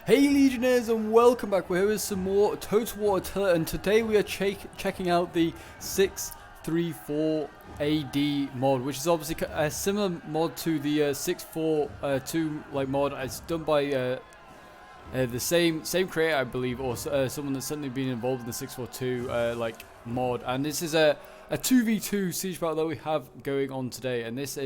Hey Legionnaires, and welcome back. We're here with some more Total War Attila, and today we are checking out the 634 AD mod, which is obviously a similar mod to the 642 mod. It's done by the same creator, I believe, or someone that's certainly been involved in the 642 mod. And this is a 2v2 siege battle that we have going on today, and this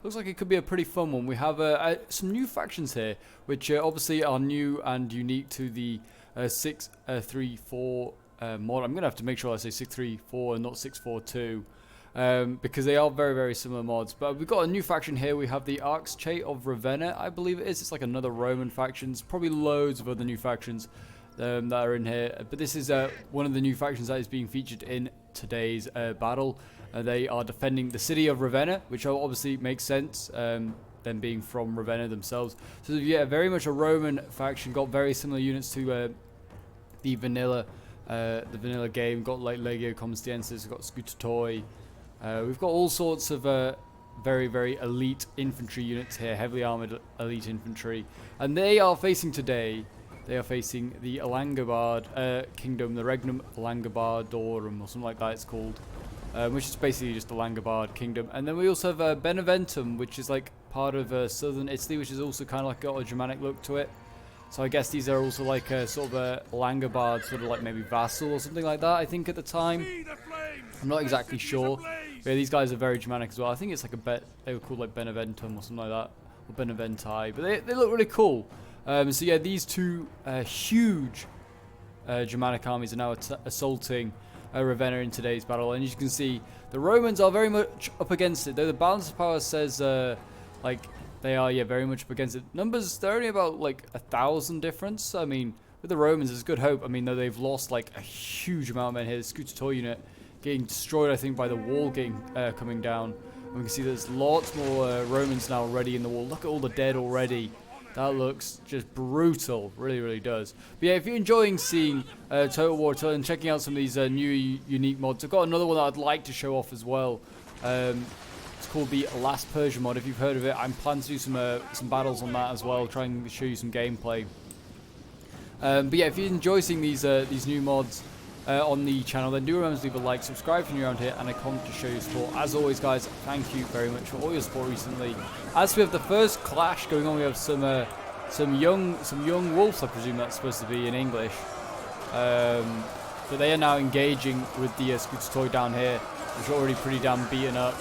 looks like it could be a pretty fun one. We have some new factions here, which obviously are new and unique to the 634 mod. I'm gonna have to make sure I say 634 and not 642. Because they are very, very similar mods. But we've got a new faction here. We have the Archate of Ravenna, I believe it is. It's like another Roman faction. There's probably loads of other new factions that are in here. But this is one of the new factions that is being featured in today's battle. They are defending the city of Ravenna, which obviously makes sense, them being from Ravenna themselves. So yeah, very much a Roman faction. Got very similar units to the vanilla game. Got like Legio Comstiensis, got Scooter Toy. We've got all sorts of very, very elite infantry units here, heavily armored elite infantry, and they are facing today. They are facing the Langobard kingdom, the Regnum Langobardorum, or something like that it's called, which is basically just the Langobard kingdom. And then we also have Beneventum, which is like part of southern Italy, which is also kind of like got a Germanic look to it. So I guess these are also like a sort of a Langobard, sort of like maybe vassal or something like that, I think, at the time. I'm not exactly sure. But yeah, these guys are very Germanic as well. I think it's like they were called like Beneventum or something like that, or Beneventi. But they look really cool. So yeah, these two huge Germanic armies are now assaulting Ravenna in today's battle. And as you can see, the Romans are very much up against it. Though the balance of power says like they are, yeah, very much up against it. Numbers, they're only about like 1,000 difference. I mean, with the Romans, there's good hope. I mean, though they've lost like a huge amount of men here. The Scooter Toy unit getting destroyed, I think, by the wall coming down. And we can see there's lots more Romans now already in the wall. Look at all the dead already. That looks just brutal. Really, really does. But yeah, if you're enjoying seeing Total War Attila and checking out some of these new unique mods, I've got another one that I'd like to show off as well. It's called the Last Persia mod. If you've heard of it, I'm planning to do some battles on that as well, trying to show you some gameplay. But yeah, if you enjoy seeing these new mods on the channel, then do remember to leave a like, subscribe if you're around here, and a comment to show your support. As always, guys, thank you very much for all your support recently. As we have the first clash going on, we have some young wolves, I presume that's supposed to be in English. But they are now engaging with the Scooter Toy down here, which are already pretty damn beaten up.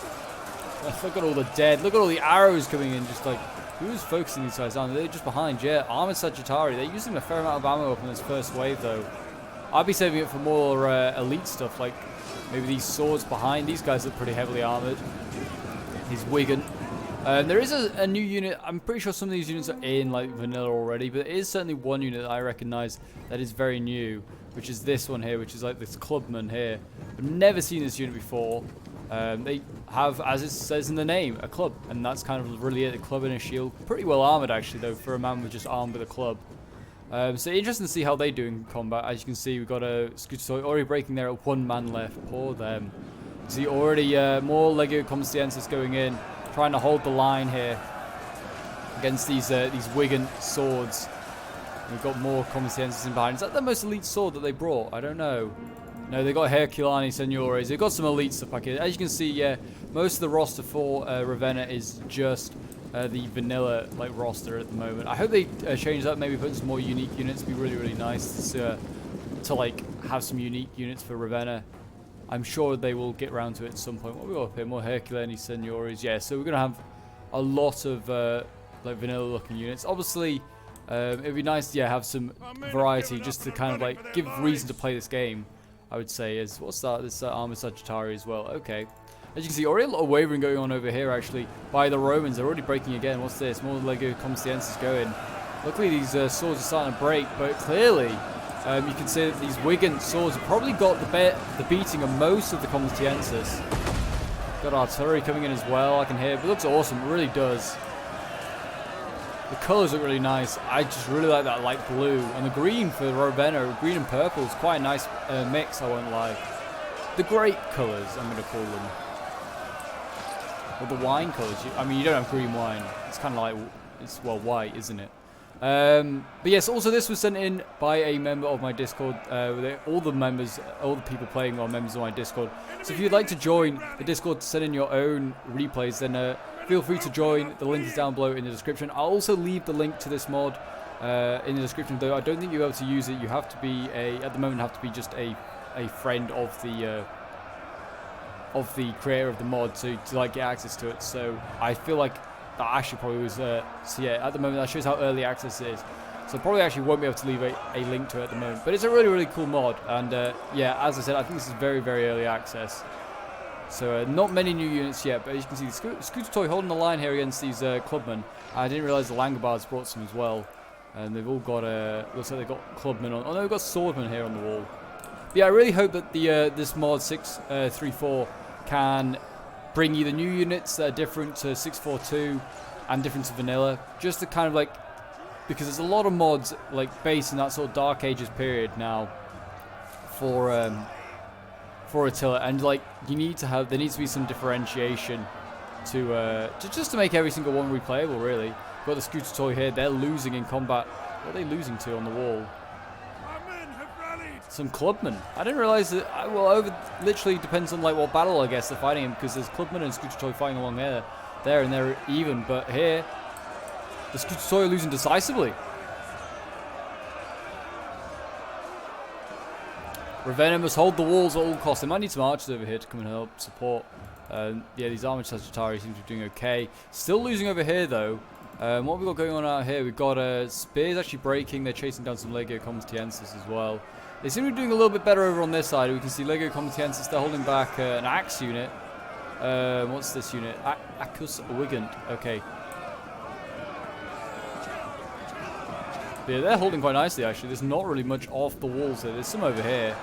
Look at all the dead. Look at all the arrows coming in. Just like, who's focusing these guys down? They're just behind. Yeah, Armored Sagittari. They're using a fair amount of ammo up in this first wave, though. I'd be saving it for more elite stuff, like maybe these swords behind. These guys look pretty heavily armored. He's Wigan. There is a new unit. I'm pretty sure some of these units are in like vanilla already, but there is certainly one unit that I recognize that is very new, which is this one here, which is like this clubman here. I've never seen this unit before. They have, as it says in the name, a club, and that's kind of really it. A club and a shield. Pretty well armored, actually, though, for a man with just armed with a club. So interesting to see how they do in combat. As you can see, we've got a Scooter Toy already breaking there. One man left. Poor them. See, already more Legio Comstiensis going in, trying to hold the line here against these Wigan swords. And we've got more Comstiensis in behind. Is that the most elite sword that they brought? I don't know. No, they got Herculani Seniores. They've got some elite stuff back here. As you can see, yeah, most of the roster for Ravenna is just the vanilla roster at the moment. I hope they change that, maybe put some more unique units. It'd be really, really nice to have some unique units for Ravenna. I'm sure they will get around to it at some point. What we got up here? More Herculani Seniores. Yeah, so we're gonna have a lot of vanilla looking units. Obviously, it'd be nice to have some variety, just to kind of give reason to play this game. I would say is what's that? This Armored Sagittari as well. Okay. As you can see, already a lot of wavering going on over here, actually, by the Romans. They're already breaking again. What's this? More Legio Comstiensis going. Luckily, these swords are starting to break, but clearly, you can see that these Wigan swords have probably got the beating of most of the Comstiensis. Got artillery coming in as well, I can hear. But it looks awesome. It really does. The colours look really nice. I just really like that light blue. And the green for Ravenna, green and purple, is quite a nice mix, I won't lie. The great colours, I'm going to call them. Or the wine colours. I mean, you don't have green wine. It's kind of like, well, white, isn't it? But yes, also this was sent in by a member of my Discord. All the people playing are members of my Discord. So if you'd like to join the Discord to send in your own replays, then feel free to join. The link is down below in the description. I'll also leave the link to this mod in the description, though I don't think you'll be able to use it. You have to be at the moment, have to be just a friend of the creator of the mod to like get access to it. So I feel like that actually probably was, so yeah, at the moment that shows how early access it is. So probably actually won't be able to leave a link to it at the moment. But it's a really, really cool mod. And yeah, as I said, I think this is very, very early access. So not many new units yet, but as you can see, the Scooter Toy holding the line here against these clubmen. I didn't realize the Langobards brought some as well. And they've all got, looks like they've got clubmen on. Oh no, we've got swordmen here on the wall. But yeah, I really hope that this mod 634 can bring you the new units that are different to 642 and different to vanilla, just to kind of like, because there's a lot of mods like based in that sort of Dark Ages period now for Attila, and like there needs to be some differentiation to just to make every single one replayable. Really, got the Scooter Toy here. They're losing in combat. What are they losing to on the wall? Some clubmen. I didn't realize that. Well, literally depends on like what battle I guess they're fighting in, because there's clubmen and Scooter Toy fighting along there, and they're even. But here, the Scooter Toy are losing decisively. Ravenna must hold the walls at all costs. They might need some archers over here to come and help support. Yeah, these armored Sagittari seem to be doing okay. Still losing over here though. What have we got going on out here? We've got spears actually breaking. They're chasing down some Legio Comitiensis as well. They seem to be doing a little bit better over on this side. We can see Legio Comitiensis. They're holding back an axe unit. What's this unit? Acus Wigant. Okay. Yeah, they're holding quite nicely actually. There's not really much off the walls here. There's some over here.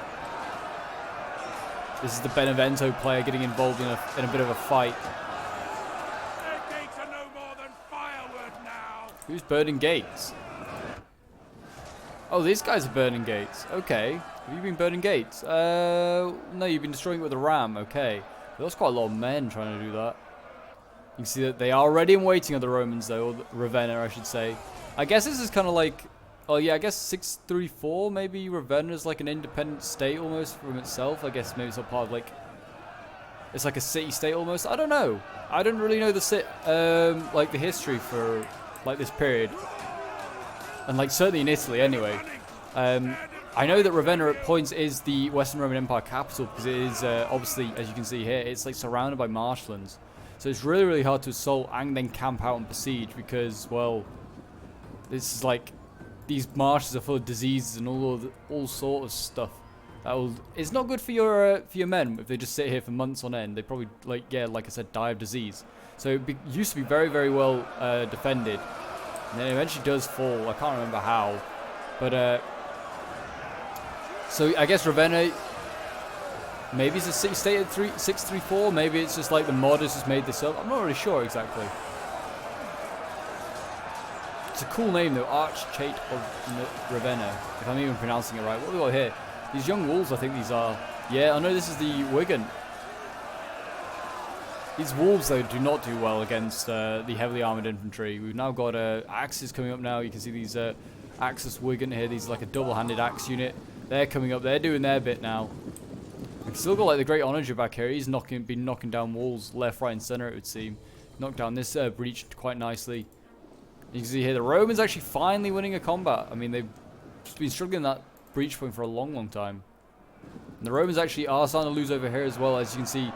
This is the Benevento player getting involved in a bit of a fight. Their gates are no more than firewood now. Who's burning gates? Oh, these guys are burning gates. Okay. Have you been burning gates? No, you've been destroying it with a ram. Okay. There's quite a lot of men trying to do that. You can see that they are ready and waiting on the Romans, though, or Ravenna, I should say. I guess this is kind of like... Oh, yeah, I guess 634, maybe Ravenna's like an independent state almost from itself. I guess maybe it's a part of, like... It's like a city-state almost. I don't know. I don't really know like the history for, like, this period. And, like, certainly in Italy, anyway. I know that Ravenna at points is the Western Roman Empire capital, because it is, obviously, as you can see here, it's, like, surrounded by marshlands. So it's really, really hard to assault and then camp out and besiege, because, well, this is, like, these marshes are full of diseases and all sort of stuff. It's not good for your men if they just sit here for months on end. They probably, like I said, die of disease. So it used to be very, very well defended. And then it eventually does fall. I can't remember how. But, so I guess Ravenna, maybe it's a city-state at 634. Maybe it's just like the mod has just made this up. I'm not really sure exactly. It's a cool name though, Archchate of Ravenna, if I'm even pronouncing it right. What have we got here? These young wolves, I think these are. Yeah, I know this is the Wigan. These wolves though do not do well against the heavily armoured infantry. We've now got axes coming up now. You can see these Axis Wigan here. These are like a double-handed axe unit. They're coming up. They're doing their bit now. We've still got like the Great Onager back here. He's been knocking down walls left, right, and centre. It would seem. Knocked down this breach quite nicely. You can see here the Romans actually finally winning a combat. I mean, they've been struggling that breach point for a long, long time. And the Romans actually are starting to lose over here as well. As you can see,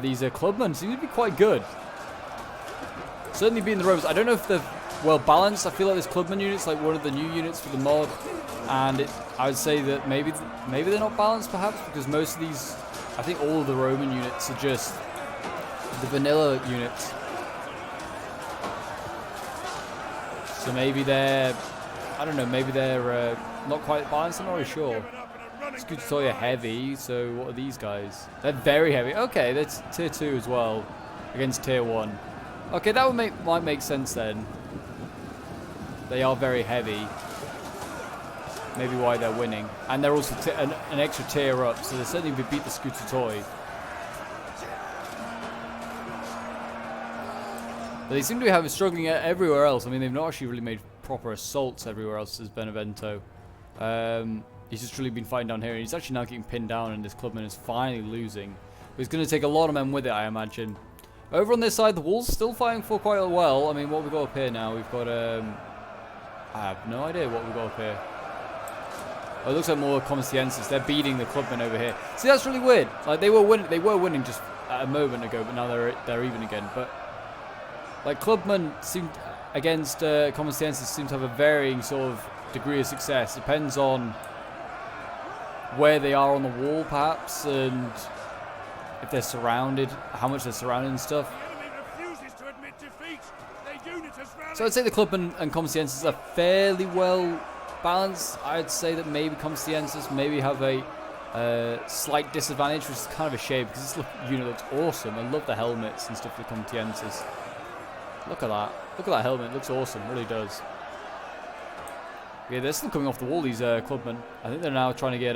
these clubmen seem to be quite good. Certainly beating the Romans. I don't know if they're well balanced. I feel like this clubman unit's like one of the new units for the mod. And I would say that maybe they're not balanced perhaps, because most of these, I think all of the Roman units are just the vanilla units. So maybe they're, I don't know, maybe they're not quite balanced. I'm not really sure. Scooter Toy are heavy, so what are these guys? They're very heavy. Okay, that's tier 2 as well against tier 1. Okay, that might make sense then. They are very heavy. Maybe why they're winning. And they're also an extra tier up, so they certainly would beat the Scooter Toy. But they seem to be struggling everywhere else. I mean, they've not actually really made proper assaults everywhere else as Benevento. He's just really been fighting down here, and he's actually now getting pinned down, and this clubman is finally losing. But he's going to take a lot of men with it, I imagine. Over on this side, the Wolves still fighting for quite well. I mean, what we've got up here now, we've got, I have no idea what we've got up here. Oh, it looks like more Comicienses. They're beating the clubmen over here. See, that's really weird. Like, they were winning just a moment ago, but now they're even again. But, like, clubmen seem, against Comicienses seem to have a varying sort of degree of success. Depends on where they are on the wall, perhaps, and if they're surrounded, how much they're surrounded and stuff. The enemy refuses to admit defeat. Their unit has rallied. So I'd say the clubmen and Comicienses are fairly well balanced. I'd say that maybe Comicienses maybe have a slight disadvantage, which is kind of a shame because this unit looks awesome. I love the helmets and stuff for Comicienses. Look at that. Look at that helmet. It looks awesome. It really does. Yeah, they're still coming off the wall, these clubmen. I think they're now trying to get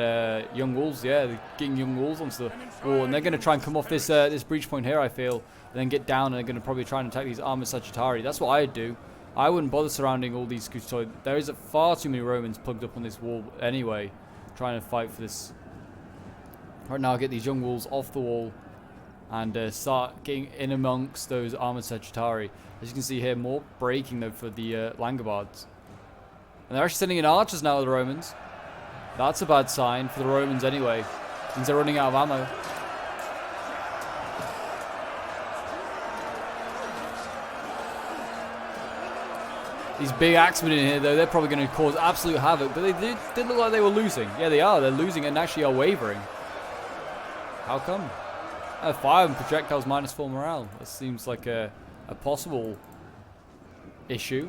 young wolves. Yeah, they're getting young wolves onto the wall, and they're going to try and come off this this breach point here, I feel, and then get down, and they're going to probably try and attack these armored Sagittari. That's what I'd do. I wouldn't bother surrounding all these Custodi. There is far too many Romans plugged up on this wall anyway, trying to fight for this. Right now, get these young wolves off the wall and start getting in amongst those armored Sagittari. As you can see here, more breaking though for the Langobards. And they're actually sending in archers now to the Romans. That's a bad sign for the Romans anyway, since they're running out of ammo. These big axemen in here, though, they're probably going to cause absolute havoc. But they did look like they were losing. Yeah, they are. They're losing and actually are wavering. How come? Fire and projectiles -4 morale. That seems like a possible issue.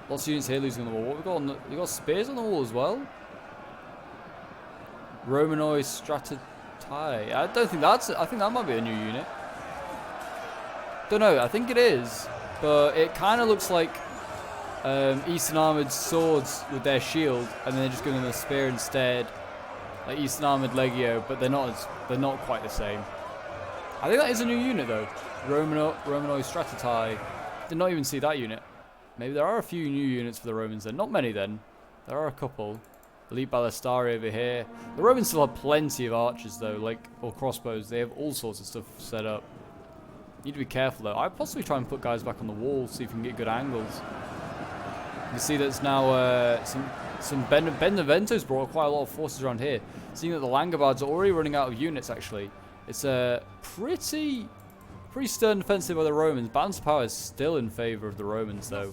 Lots of units here losing on the wall. What we got on the, we got spears on the wall as well. Romanoi Stratatai. I don't think that's. I think that might be a new unit. Don't know. I think it is, but it kind of looks like Eastern Armored swords with their shield, and then they're just going with a spear instead, like Eastern Armored Legio. But they're not quite the same. I think that is a new unit though. Romanoi Stratatai. Did not even see that unit. Maybe there are a few new units for the Romans then. Not many then. There are a couple. Elite Ballistari over here. The Romans still have plenty of archers though, or crossbows. They have all sorts of stuff set up. Need to be careful though. I'd possibly try and put guys back on the wall, see if we can get good angles. You can see that's now some Benevento's brought quite a lot of forces around here. Seeing that the Langobards are already running out of units actually. It's a pretty stern defensive by the Romans. Balance of power is still in favour of the Romans though.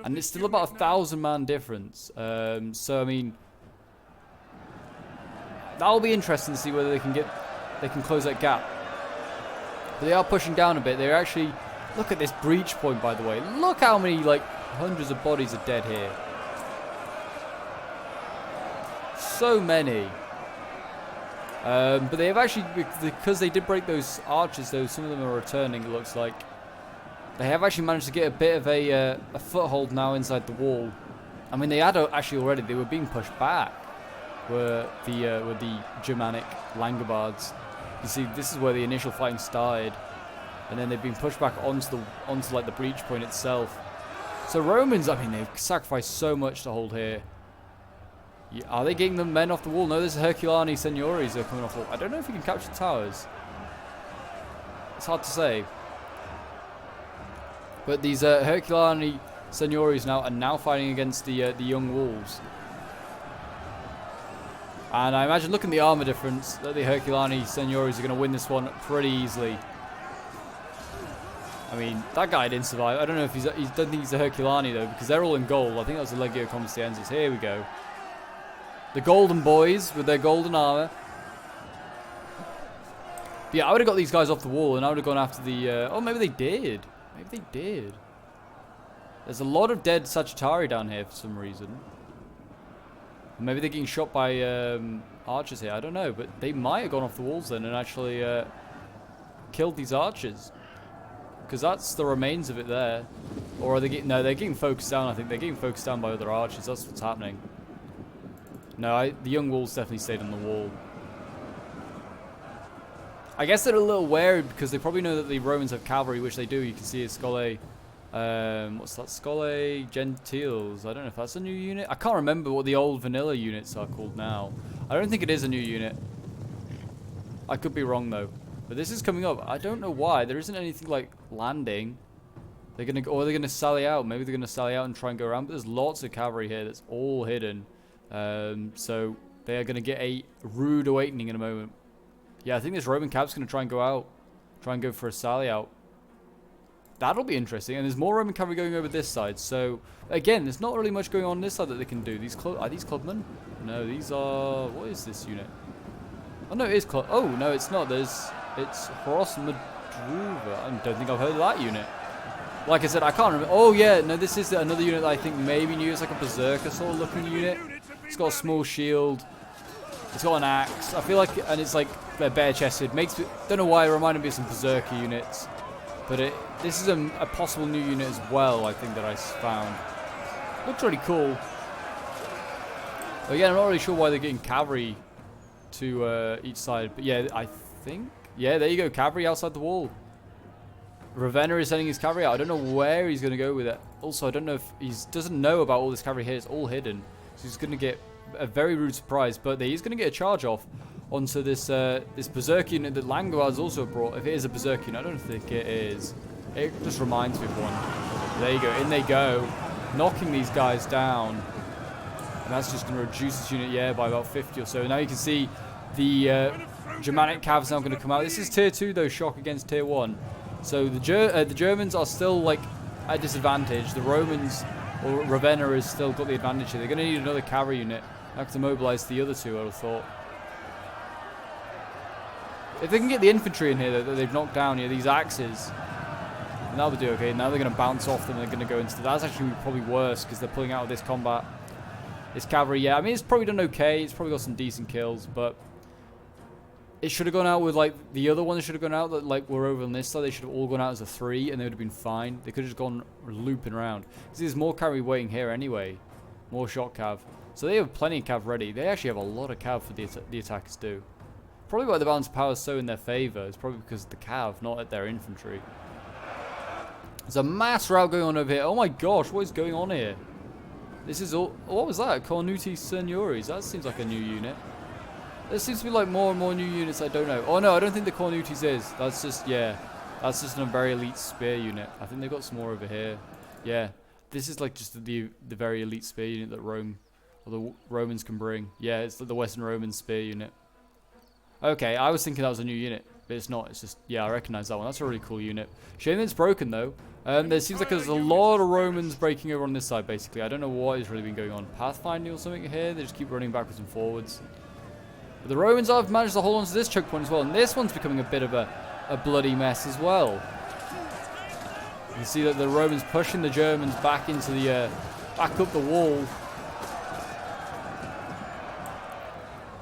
And it's still about a 1,000-man difference. So I mean, that'll be interesting to see whether they can close that gap. But they are pushing down a bit. They're actually, look at this breach point by the way. Look how many like hundreds of bodies are dead here. So many. But they have actually, because they did break those archers though, some of them are returning it looks like. They have actually managed to get a bit of a foothold now inside the wall. I mean they had actually already, they were being pushed back. Were the Germanic Langobards. You see this is where the initial fighting started. And then they've been pushed back onto like the breach point itself. So Romans, I mean they've sacrificed so much to hold here. Are they getting the men off the wall? No, there's Herculani Seniores that are coming off the wall. I don't know if you can capture towers. It's hard to say. But these Herculani Seniores now are fighting against the young wolves. And I imagine, looking at the armor difference, that the Herculani Seniores are going to win this one pretty easily. I mean, that guy didn't survive. I don't know if I don't think he's a Herculani though, because they're all in gold. I think that was the Legio Comiciensis. Here we go. The golden boys with their golden armor. But yeah, I would have got these guys off the wall and I would have gone after the... oh, maybe they did. Maybe they did. There's a lot of dead Sagittari down here for some reason. Maybe they're getting shot by archers here. I don't know. But they might have gone off the walls then and actually killed these archers. Because that's the remains of it there. Or are they getting... No, they're getting focused down, I think. They're getting focused down by other archers. That's what's happening. No, the young wolves definitely stayed on the wall. I guess they're a little wary because they probably know that the Romans have cavalry, which they do. You can see Escole What's that? Scholae Gentiles. I don't know if that's a new unit. I can't remember what the old vanilla units are called now. I don't think it is a new unit. I could be wrong though. But this is coming up. I don't know why. There isn't anything like landing. They're gonna go, or they're gonna sally out. Maybe they're gonna sally out and try and go around. But there's lots of cavalry here that's all hidden. So they are gonna get a rude awakening in a moment. Yeah, I think this Roman cab's gonna try and go out. Try and go for a sally out. That'll be interesting. And there's more Roman cavalry going over this side. So again, there's not really much going on this side that they can do. These are these clubmen? No, these are. What is this unit? Oh no, it is club. Oh no, it's not. It's Horos Madruva. I don't think I've heard of that unit. Like I said, I can't remember. Oh yeah, no, this is another unit that I think maybe new. It's like a berserker sort of looking unit. It's got a small shield. It's got an axe. I feel like, and it's like bare chested. Don't know why it reminded me of some berserker units, but this is a possible new unit as well. I think that I found. Looks really cool. But again, I'm not really sure why they're getting cavalry to each side. But yeah, I think there you go, cavalry outside the wall. Ravenna is sending his cavalry out. I don't know where he's going to go with it. Also, I don't know if he doesn't know about all this cavalry here. It's all hidden. So he's going to get a very rude surprise. But he's going to get a charge off onto this this berserk unit that Langobards also brought. If it is a berserk unit, I don't think it is. It just reminds me of one. There you go. In they go. Knocking these guys down. And that's just going to reduce this unit, by about 50 or so. Now you can see the Germanic Cavs now going to come out. This is tier 2 though, shock against tier 1. So the Germans are still like at disadvantage. The Romans, or Ravenna, has still got the advantage here. They're going to need another cavalry unit to mobilize the other two, I would have thought. If they can get the infantry in here that they've knocked down here, these axes, and that would do okay. Now they're going to bounce off them and they're going to go into... That's actually probably worse because they're pulling out of this combat. This cavalry, I mean, it's probably done okay. It's probably got some decent kills, but... It should have gone out with, like, the other ones should have gone out that, like, were over on this side. They should have all gone out as a 3, and they would have been fine. They could have just gone looping around. Because there's more cavalry waiting here anyway. More shot cav. So they have plenty of cav ready. They actually have a lot of cav for the attackers do. Probably why the balance of power is so in their favor. It's probably because of the cav, not at their infantry. There's a mass rout going on over here. Oh my gosh, what is going on here? This is all... What was that? Cornuti Signoris. That seems like a new unit. There seems to be like more and more new units I don't know. Oh no, I don't think the Cornutis is. That's just, that's just a very elite spear unit. I think they've got some more over here. Yeah, this is like just the very elite spear unit that the Romans can bring. Yeah, it's the Western Roman spear unit. Okay, I was thinking that was a new unit, but it's not. It's just, I recognize that one. That's a really cool unit. Shame that it's broken though. There seems like there's a lot of Romans breaking over on this side basically. I don't know what has really been going on. Pathfinding or something here. They just keep running backwards and forwards. But the Romans have managed to hold on to this choke point as well, and this one's becoming a bit of a bloody mess as well. You can see that the Romans pushing the Germans back into the back up the wall.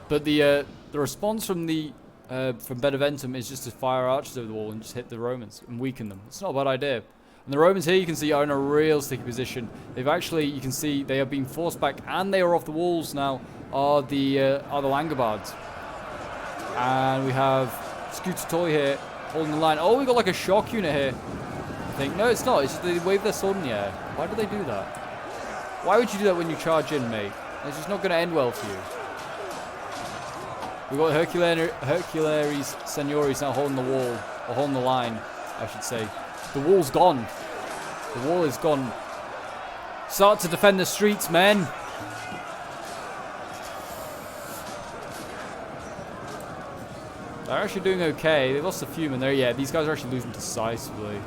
But the response from Beneventum is just to fire archers over the wall and just hit the Romans and weaken them. It's not a bad idea. And the Romans here, you can see, are in a real sticky position. They've actually, you can see, they are being forced back, and they are off the walls now. Are the Langobards. And we have Scooter Toy here holding the line. Oh, we got like a shock unit here. I think. No, it's not. It's just they wave their sword in the air. Why do they do that? Why would you do that when you charge in, mate? It's just not going to end well for you. We've got Hercules Signoris now holding the wall, or holding the line, I should say. The wall's gone. The wall is gone. Start to defend the streets, men. They're actually doing okay. They lost a few men there. Yeah, these guys are actually losing decisively.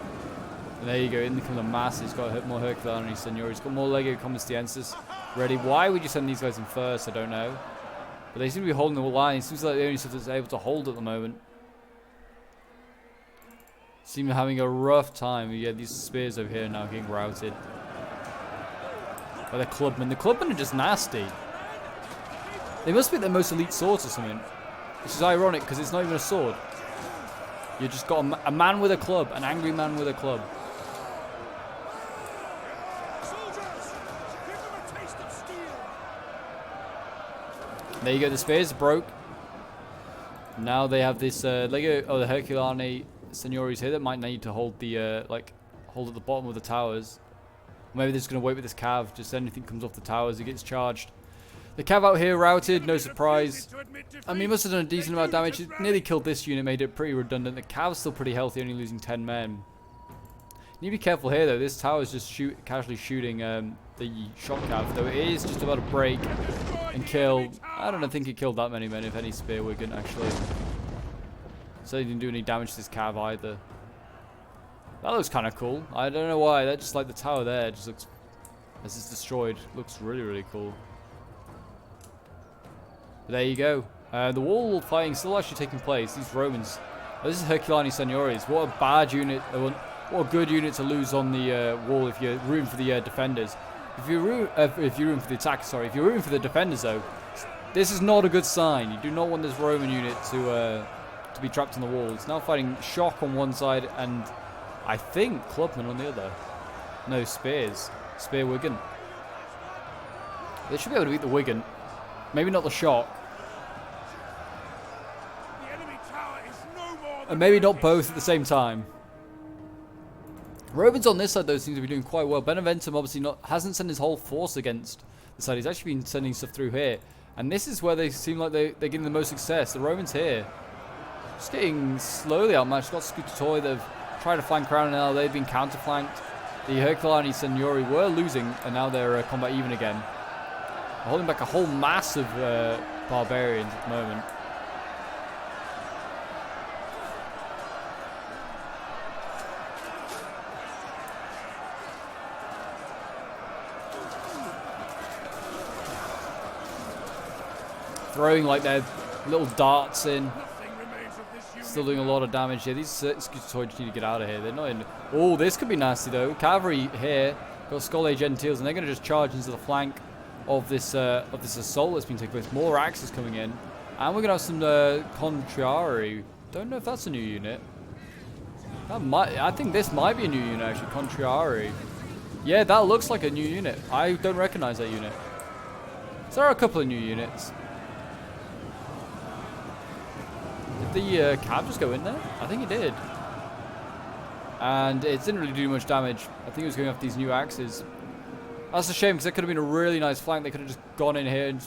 And there you go. In come the mass. He's got more Hercules Signoris. He's got more Legio Combastiensis ready. Why would you send these guys in first? I don't know. But they seem to be holding the line. It seems like the only stuff that's able to hold at the moment. Seem to be having a rough time. Yeah, these spears over here now getting routed by the clubmen. The clubmen are just nasty. They must be the most elite swords or something. Which is ironic because it's not even a sword. You just got a man with a club, an angry man with a club. There you go, the spears broke. Now they have this Lego, the Herculane Signoris here that might need to hold the hold at the bottom of the towers. Maybe they're just going to wait with this cav. Just anything comes off the towers, he gets charged. The cav out here routed, no surprise. I mean, he must have done a decent amount of damage. He nearly killed this unit, made it pretty redundant. The cav's still pretty healthy, only losing 10 men. You need to be careful here, though. This tower is just casually shooting the shock cav, though it is just about to break and kill. I don't think he killed that many men, if any, spear Wigan, actually. So he didn't do any damage to this cav either. That looks kind of cool. I don't know why. That just like the tower there just looks, as it's destroyed, looks really, really cool. But there you go. The wall fighting still actually taking place. These Romans. Oh, this is Herculani Seniores. What a bad unit. What a good unit to lose on the wall if you're rooting for the defenders. If you're rooting for the attackers, sorry. If you're rooting for the defenders, though, this is not a good sign. You do not want this Roman unit to be trapped in the wall. It's now fighting shock on one side and I think clubmen on the other. No, spears. Spear Wigan. They should be able to beat the Wigan. Maybe not the shock. The enemy tower is no more than And maybe not both at the same time. Romans on this side, though, seem to be doing quite well. Beneventum obviously hasn't sent his whole force against the side. He's actually been sending stuff through here. And this is where they seem like they're getting the most success. The Romans here, just getting slowly outmatched. Got Scutatoy that have tried to flank around, and now they've been counterflanked. The Herculani Signori were losing, and now they're combat even again. They're holding back a whole mass of barbarians at the moment. Throwing like their little darts in. nothing remains of this unit. Still doing a lot of damage here. These Scutatoids need to get out of here. They're not in. Oh, this could be nasty though. Cavalry here. Got Scole Gentiles, and they're going to just charge into the flank of this assault that's been taking place. More axes coming in. And we're going to have some Contrari. Don't know if that's a new unit. I think this might be a new unit actually. Contrari. Yeah, that looks like a new unit. I don't recognize that unit. So there are a couple of new units. Did the cav just go in there? I think it did. And it didn't really do much damage. I think it was going off these new axes. That's a shame because that could have been a really nice flank. They could have just gone in here and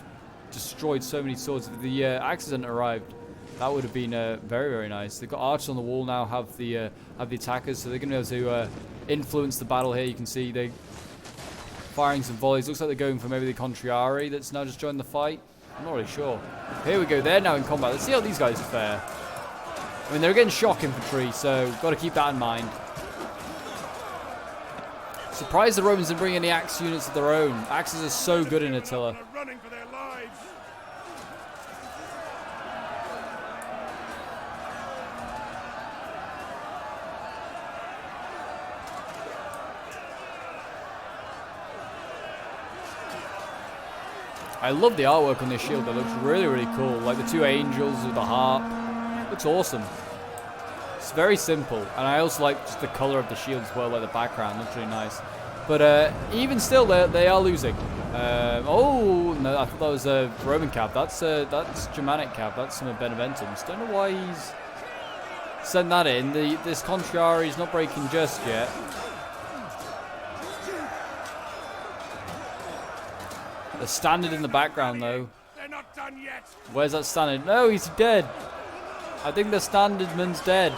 destroyed so many swords. If the axes hadn't arrived, that would have been very, very nice. They've got archers on the wall now, have the attackers, so they're going to be able to influence the battle here. You can see they firing some volleys. Looks like they're going for maybe the Contrari that's now just joined the fight. I'm not really sure. Here we go. They're now in combat. Let's see how these guys fare. I mean, they're getting shock infantry, so got to keep that in mind. Surprised the Romans didn't bring any axe units of their own. Axes are so good in Attila. Are running for their lives. I love the artwork on this shield. That looks really, really cool. Like the two angels with the harp. Looks awesome. It's very simple. And I also like just the color of the shield as well, like the background. Looks really nice. But even still, they are losing. Oh, no, I thought that was a Roman cav. That's Germanic cav. That's some of Beneventum's. Don't know why he's sent that in. This Contrari is not breaking just yet. The standard in the background, though. They're not done yet. Where's that standard? No, he's dead. I think the standardman's dead.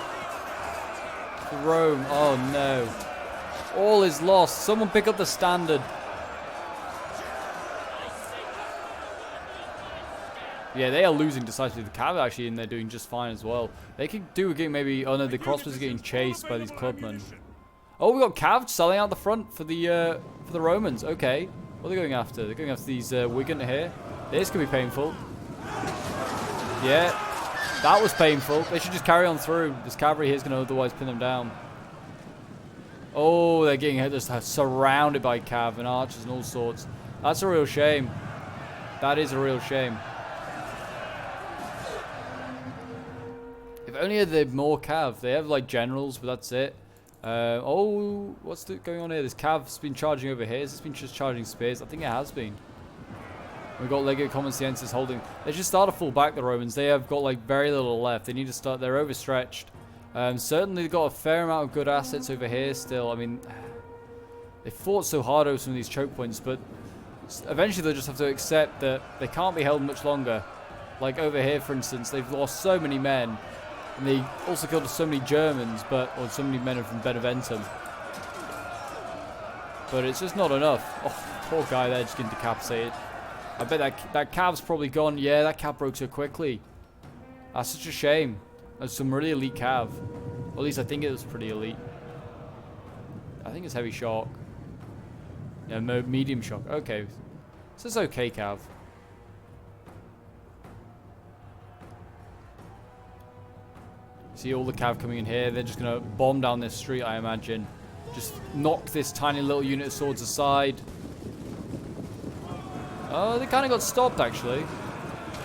For Rome. Oh, no. All is lost. Someone pick up the standard. Yeah, they are losing decisively. The cav actually in there doing just fine as well. They could do again maybe. Oh no, the crossbows are getting chased by these clubmen. Oh, we got cav selling out the front for the Romans. Okay, what are they going after? They're going after these Wigan here. This could be painful. Yeah, that was painful. They should just carry on through. This cavalry here is going to otherwise pin them down. Oh, they're getting hit. They're surrounded by cav and archers and all sorts. That's a real shame. That is a real shame. If only they had more cav. They have like generals, but that's it. Oh, what's going on here? This cav's been charging over here. Has this been just charging spears? I think it has been. We've got Legio Commonsiensis holding. They should start to fall back, the Romans. They have got like very little left. They need to start. They're overstretched. Certainly they've got a fair amount of good assets over here still. I mean, they fought so hard over some of these choke points, but eventually they'll just have to accept that they can't be held much longer. Like over here, for instance, they've lost so many men, and they also killed so many Germans, or so many men from Beneventum. But it's just not enough. Oh, poor guy there just getting decapitated. I bet that cav's probably gone. Yeah, that cav broke so quickly. That's such a shame. That's some really elite cav. Or at least I think it was pretty elite. I think it's heavy shock. Yeah, medium shock. Okay. So it's okay, cav. See all the cav coming in here. They're just going to bomb down this street, I imagine. Just knock this tiny little unit of swords aside. Oh, they kind of got stopped, actually.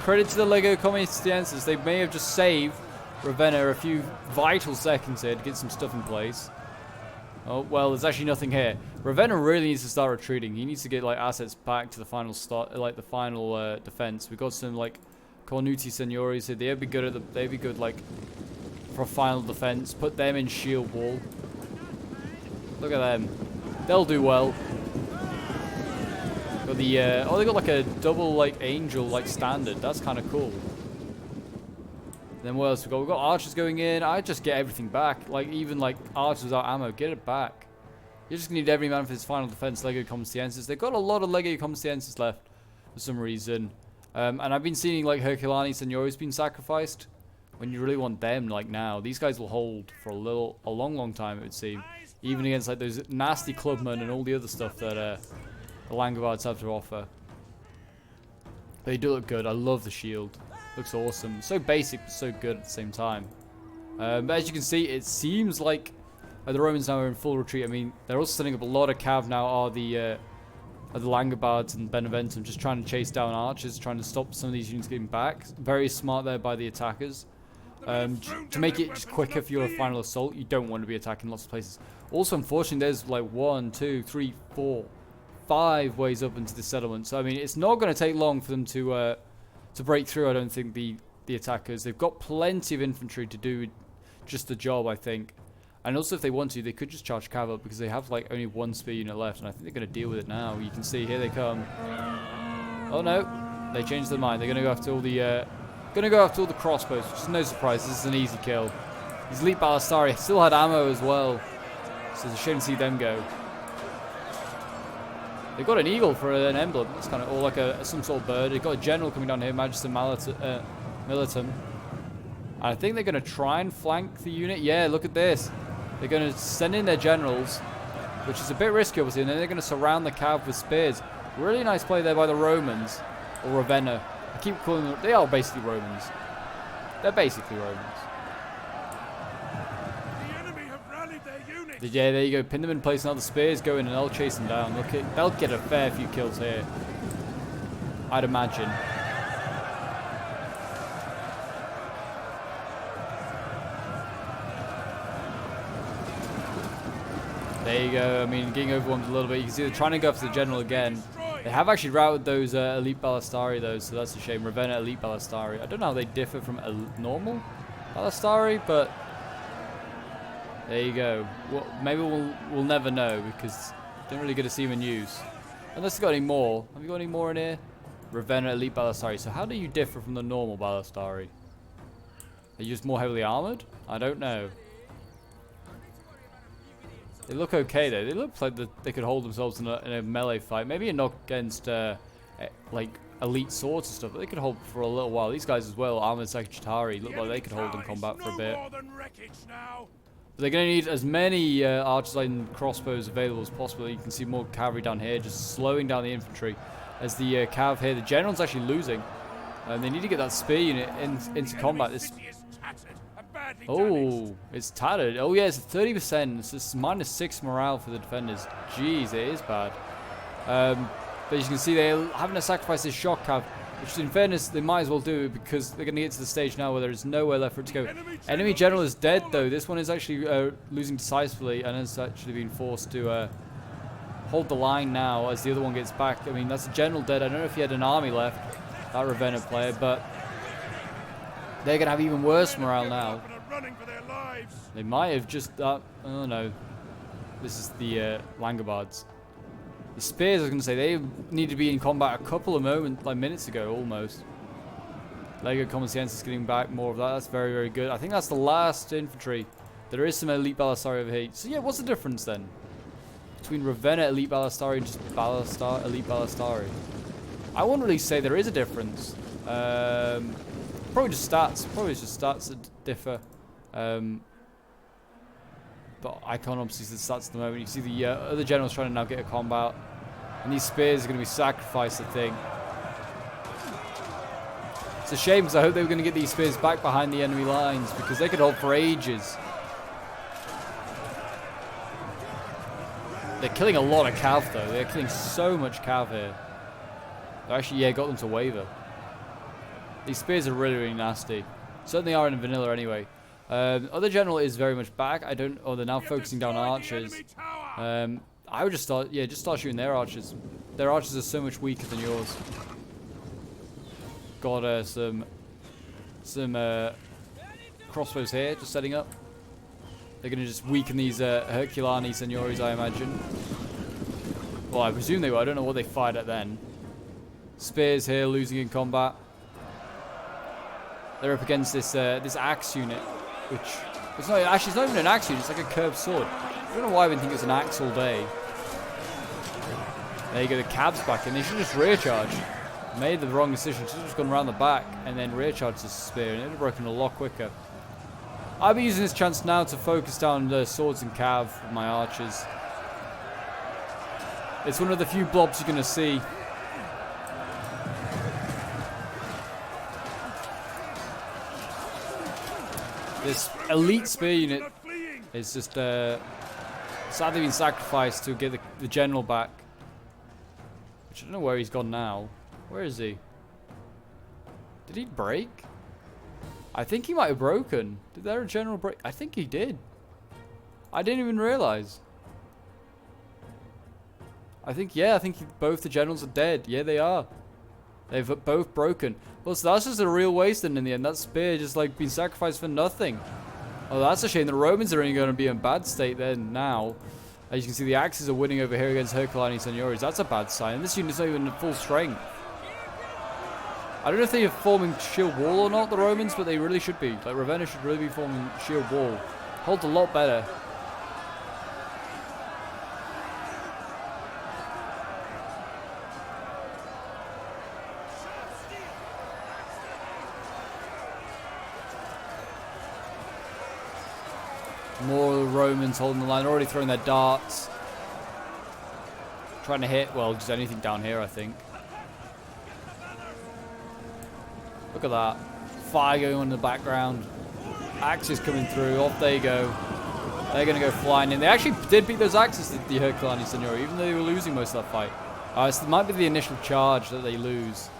Credit to the Lego Commistienses. They may have just saved Ravenna a few vital seconds here to get some stuff in place. Oh, well, there's actually nothing here. Ravenna really needs to start retreating. He needs to get, like, assets back to the final start, like, the final defense. We've got some, like, Cornuti Signores here. They'd be good at they'd be good, like, for a final defense. Put them in shield wall. Look at them. They'll do well. Got the, oh, they got like a double, like, angel, like, standard. That's kind of cool. Then what else we got? We've got archers going in. I just get everything back. Like, even, like, archers without ammo. Get it back. You just need every man for his final defense. Lego Commistienses. They've got a lot of Lego Commistienses left for some reason. And I've been seeing, like, Herculani Signores being sacrificed. When you really want them, like, now. These guys will hold for a long time, it would seem. Even against, like, those nasty clubmen and all the other stuff that the Langobards have to offer. They do look good. I love the shield. Looks awesome. So basic, but so good at the same time. But as you can see, it seems like the Romans now are in full retreat. I mean, they're also setting up a lot of cav now. Are the Langobards and Beneventum just trying to chase down archers, trying to stop some of these units getting back. Very smart there by the attackers. To make it just quicker for your final assault, you don't want to be attacking lots of places. Also, unfortunately, there's like 1, 2, 3, 4, 5 ways up into the settlement. So I mean, it's not going to take long for them to break through. I don't think the attackers. They've got plenty of infantry to do just the job, I think. And also, if they want to, they could just charge cav up because they have like only 1 spear unit left, and I think they're going to deal with it now. You can see here they come. Oh no, they changed their mind. They're going to go after all the crossbows, which is no surprise. This is an easy kill. These elite ballistari still had ammo as well, so it's a shame to see them go. They've got an eagle for an emblem. It's kind of all like some sort of bird. They've got a general coming down here, Magister Militum. I think they're going to try and flank the unit. Yeah, look at this. They're going to send in their generals, which is a bit risky, obviously, and then they're going to surround the cav with spears. Really nice play there by the Romans, or Ravenna. I keep calling them, they are basically Romans. They're basically Romans. The enemy have rallied their units. Yeah, there you go. Pin them in place now. The spears go in and they'll chase them down. They'll get a fair few kills here, I'd imagine. There you go. I mean, getting overwhelmed a little bit. You can see they're trying to go after the general again. They have actually routed those elite ballistari, though, so that's a shame. Ravenna elite ballistari. I don't know how they differ from normal ballistari, but there you go. Well, maybe we'll never know because don't really get to see them in use. Unless they've got any more. Have you got any more in here? Ravenna elite ballistari. So how do you differ from the normal ballistari? Are you just more heavily armored? I don't know. They look okay though. They look like they could hold themselves in a melee fight. Maybe not against like elite swords and stuff, but they could hold for a little while. These guys as well, armored Sagittari, look like they could hold in combat for a bit. But they're going to need as many archers and crossbows available as possible. You can see more cavalry down here, just slowing down the infantry. As the cav here, the general's actually losing, and they need to get that spear unit into combat. This. Oh, it's tattered. Oh, yeah, it's 30%. It's just -6 morale for the defenders. Jeez, it is bad. But as you can see, they're having to sacrifice this shock cav, which in fairness, they might as well do because they're going to get to the stage now where there is nowhere left for it to go. Enemy general is dead, though. This one is actually losing decisively and has actually been forced to hold the line now as the other one gets back. I mean, that's a general dead. I don't know if he had an army left, that Ravenna player, but they're going to have even worse morale now. knives. They might have just... oh no. This is the Langobards. The spears, I was going to say, they need to be in combat a couple of minutes ago, almost. Lego Common Sense is getting back more of that. That's very, very good. I think that's the last infantry. There is some Elite Ballistari over here. So yeah, what's the difference then? Between Ravenna Elite Ballistari and just Elite Ballistari? I wouldn't really say there is a difference. Probably just stats. Probably just stats that differ. But I can't obviously see the stats at the moment. You see the other generals trying to now get a combat. And these spears are going to be sacrificed, I think. It's a shame because I hope they were going to get these spears back behind the enemy lines because they could hold for ages. They're killing a lot of cav though. They're killing so much cav here. They actually, yeah, got them to waver. These spears are really, really nasty. Certainly are in vanilla anyway. Other general is very much back. I don't... Oh, they're now focusing down archers. I would just start... Yeah, just start shooting their archers. Their archers are so much weaker than yours. Got some crossbows here, just setting up. They're going to just weaken these Herculani Signoris, I imagine. Well, I presume they were. I don't know what they fired at then. Spears here, losing in combat. They're up against this this axe unit, which it's not actually, it's not even an axe unit. It's like a curved sword. I don't know why I would think it's an axe all day. There you go, the cab's back in. They should just rear charge. Made the wrong decision. Should have just gone around the back and then rear charged the spear, and it would have broken a lot quicker. I'll be using this chance now to focus down the swords and cav with my archers. It's one of the few blobs you're going to see. This elite spear unit is just sadly been sacrificed to get the general back. Which I don't know where he's gone now. Where is he? Did he break? I think he might have broken. Did their general break? I think he did. I didn't even realize. I think both the generals are dead. Yeah, they are. They've both broken. Well, so that's just a real waste then in the end. That spear just like been sacrificed for nothing. Oh, that's a shame. The Romans are only going to be in bad state then now. As you can see, the axes are winning over here against Herculani Signoris. That's a bad sign. This unit's not even at full strength. I don't know if they are forming shield wall or not, the Romans, but they really should be. Like, Ravenna should really be forming shield wall. Holds a lot better. More of the Romans holding the line, already throwing their darts. Trying to hit, well, just anything down here, I think. Look at that. Fire going on in the background. Axes coming through. Off they go. They're going to go flying in. They actually did beat those axes, the Herculani Signori, even though they were losing most of that fight. So it might be the initial charge that they lose.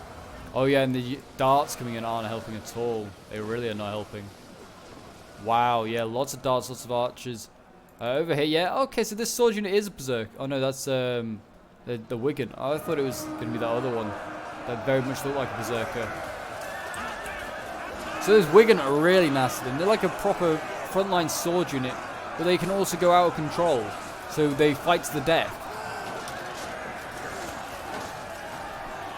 Oh yeah, and the darts coming in aren't helping at all. They really are not helping. Wow, yeah, lots of darts, lots of archers. Over here, yeah. Okay, so this sword unit is a berserk. Oh no, that's the Wigan. Oh, I thought it was going to be that other one. That very much looked like a berserker. So those Wigan are really nasty. And they're like a proper frontline sword unit, but they can also go out of control. So they fight to the death.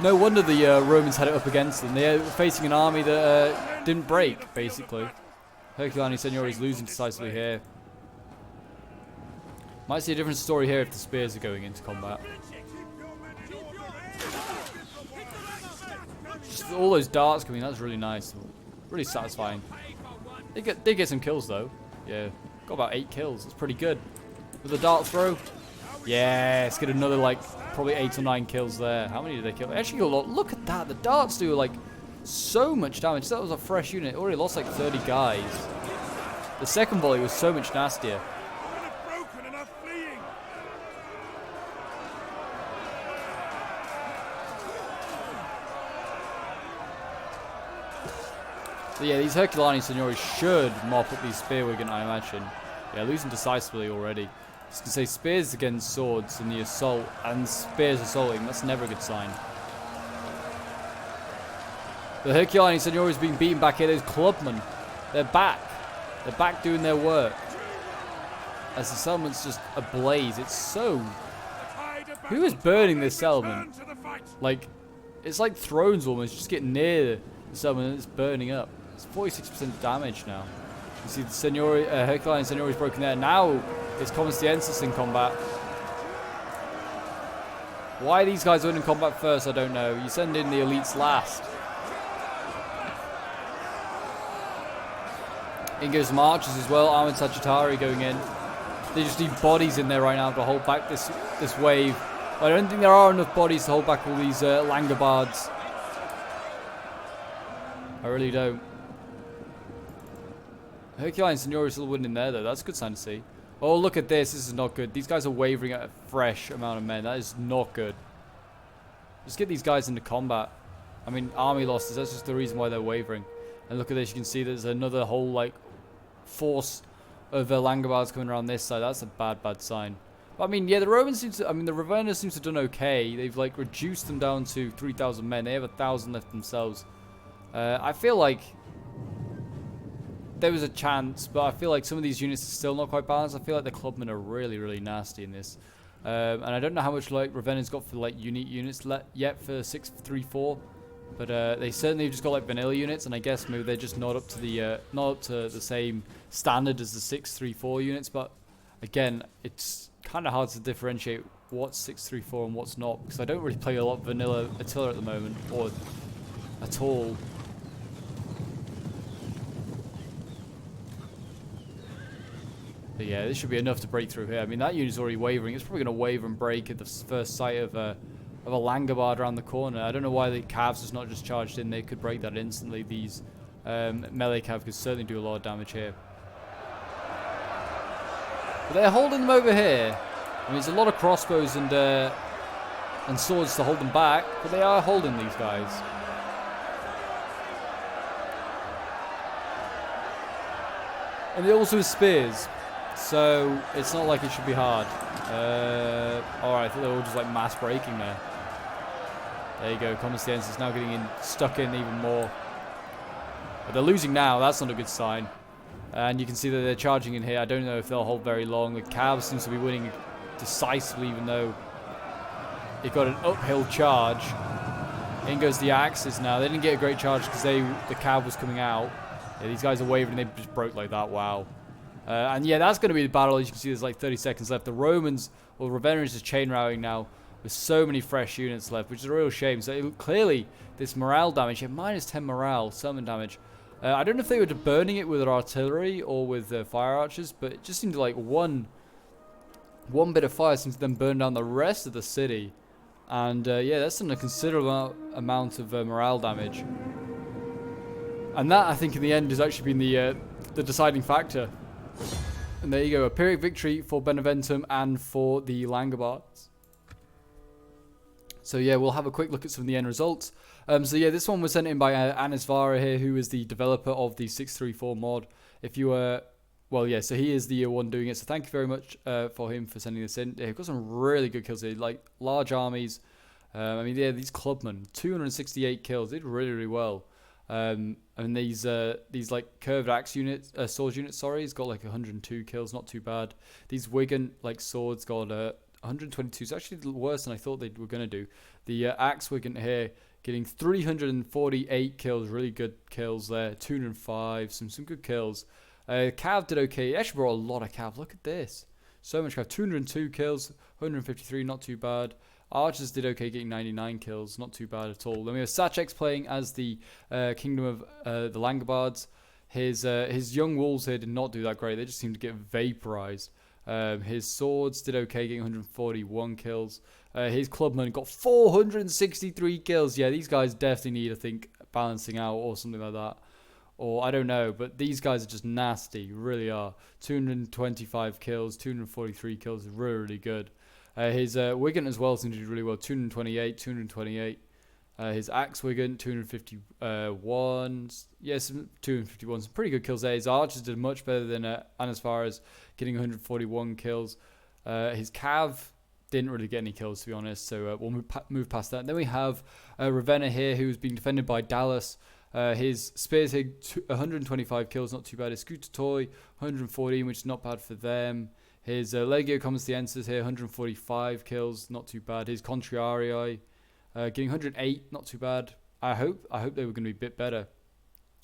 No wonder the Romans had it up against them. They were facing an army that didn't break, basically. Herculani Signori is losing decisively here. Might see a different story here if the spears are going into combat. Just all those darts coming, that's really nice. Really satisfying. They get some kills though. Yeah, got about 8 kills. That's pretty good. With the dart throw. Yeah, let's get another like probably 8 or 9 kills there. How many did they kill? Actually, a lot. Look at that. The darts do like so much damage. That was a fresh unit. Already lost like 30 guys. The second volley was so much nastier. So yeah, these Herculani Signori should mop up these spear Wigan, I imagine. Yeah, losing decisively already. I was going to say spears against swords in the assault, and spears assaulting. That's never a good sign. The Herculani Signori is being beaten back here. Those clubmen, they're back. They're back doing their work. As the settlement's just ablaze. It's so... Who is burning this settlement? Like, it's like Thrones almost. Just get near the settlement and it's burning up. It's 46% damage now. You see the Signori, Herculean Signori's broken there. Now it's Comestiensis in combat. Why these guys are in combat first, I don't know. You send in the elites last. In goes some archers as well. Armored Sagittari going in. They just need bodies in there right now to hold back this wave. I don't think there are enough bodies to hold back all these Langobards. I really don't. Herculean Signori is still winning there though. That's a good sign to see. Oh, look at this. This is not good. These guys are wavering at a fresh amount of men. That is not good. Just get these guys into combat. I mean, army losses. That's just the reason why they're wavering. And look at this. You can see there's another whole, like, force of Langobards coming around this side. That's a bad, bad sign. But, I mean, yeah, the Romans seem to... I mean, the Ravenna seems to have done okay. They've, like, reduced them down to 3,000 men. They have 1,000 left themselves. I feel like... there was a chance, but I feel like some of these units are still not quite balanced. I feel like the clubmen are really, really nasty in this. And I don't know how much like Ravenna's got for like unique units yet for 634, but they certainly have just got like vanilla units, and I guess maybe they're just not up to the same standard as the 634 units. But again, it's kind of hard to differentiate what's 634 and what's not, because I don't really play a lot of vanilla Attila at the moment, or at all. But yeah, this should be enough to break through here. I mean, that unit's already wavering. It's probably going to waver and break at the first sight of a Langobard around the corner. I don't know why the Cavs is not just charged in. They could break that instantly. These melee Cav could certainly do a lot of damage here. But they're holding them over here. I mean, it's a lot of crossbows and swords to hold them back, but they are holding these guys. And they also have spears. So, it's not like it should be hard. Alright, I thought they were all just like mass breaking there. There you go, Comestiensis is now getting stuck in even more. But they're losing now, that's not a good sign. And you can see that they're charging in here. I don't know if they'll hold very long. The Cav seems to be winning decisively, even though it got an uphill charge. In goes the Axes now. They didn't get a great charge because the Cav was coming out. Yeah, these guys are wavering, they just broke like that, wow. And yeah, that's going to be the battle. As you can see, there's like 30 seconds left. The Romans, or Ravenna is just chain routing now with so many fresh units left, which is a real shame. So clearly, this morale damage, yeah, minus 10 morale, summon damage. I don't know if they were burning it with their artillery or with fire archers, but it just seemed like one bit of fire seems to then burn down the rest of the city. And yeah, that's done a considerable amount of morale damage. And that, I think, in the end, has actually been the deciding factor. And there you go, a Pyrrhic victory for Beneventum and for the Langobards. So yeah, we'll have a quick look at some of the end results. So yeah, this one was sent in by Anisvara here, who is the developer of the 634 mod. If you were... well, yeah, so he is the one doing it. So thank you very much for him for sending this in. Yeah, got some really good kills here, like large armies. I mean, yeah, these clubmen, 268 kills, did really, really well. And these like curved axe units, sword units, sorry, he's got like 102 kills, not too bad. These Wigan like swords got 122. It's actually worse than I thought they were gonna do. The axe Wigan here getting 348 kills, really good kills there. 205, some good kills. Cav did okay. He actually brought a lot of Cav. Look at this, so much Cav. 202 kills, 153, not too bad. Archers did okay, getting 99 kills, not too bad at all. Then we have Sachex playing as the Kingdom of the Langobards. His young wolves here did not do that great. They just seemed to get vaporized. His swords did okay, getting 141 kills. His clubmen got 463 kills. Yeah, these guys definitely need, I think, balancing out or something like that. Or I don't know, but these guys are just nasty, really are. 225 kills, 243 kills, really, really good. His Wigan as well seemed to do really well, 228. His Axe Wigan, 251. Yes, 251. Some pretty good kills there. His Archers did much better than Anisvara's, getting 141 kills. His Cav didn't really get any kills, to be honest, so we'll move past that. And then we have Ravenna here, who's being defended by Dallas. His Spears Hig, 125 kills, not too bad. His Scooter Toy, 114, which is not bad for them. His Legio Commerciensis here, 145 kills, not too bad. His Contrarii, getting 108, not too bad. I hope they were going to be a bit better.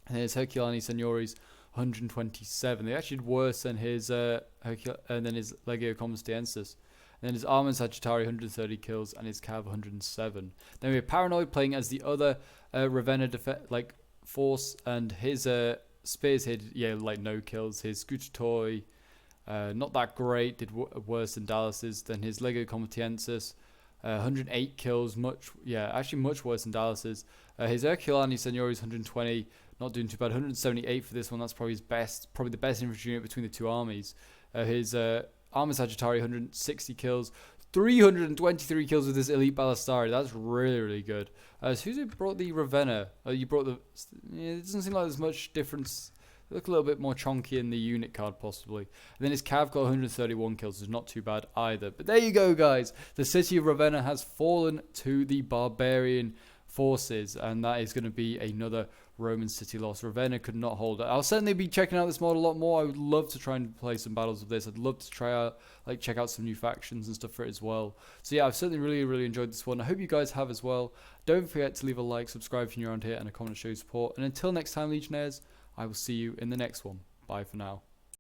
And his Herculani Signoris, 127. They actually did worse than his Legio Commerciensis. And then his Armor Sagittari, 130 kills, and his Cav, 107. Then we have Paranoid playing as the other Ravenna force, and his Spears Hid, like no kills. His Scooter Toy, not that great, did worse than Dallas's. Then his Legio Commerciensis, 108 kills, much worse than Dallas's. His Herculani Signoris, 120, not doing too bad. 178 for this one. That's probably the best infantry unit between the two armies. His Armor Sagittari, 160 kills, 323 kills with his Elite Ballistari. That's really, really good. So who's brought the Ravenna? You brought the... it doesn't seem like there's much difference. They look a little bit more chonky in the unit card, possibly. And then his Cav got 131 kills, which is not too bad either. But there you go, guys. The city of Ravenna has fallen to the barbarian forces, and that is going to be another Roman city loss. Ravenna could not hold it. I'll certainly be checking out this mod a lot more. I would love to try and play some battles of this. I'd love to try out, check out some new factions and stuff for it as well. So yeah, I've certainly really, really enjoyed this one. I hope you guys have as well. Don't forget to leave a like, subscribe if you're around here, and a comment to show your support. And until next time, Legionnaires, I will see you in the next one. Bye for now.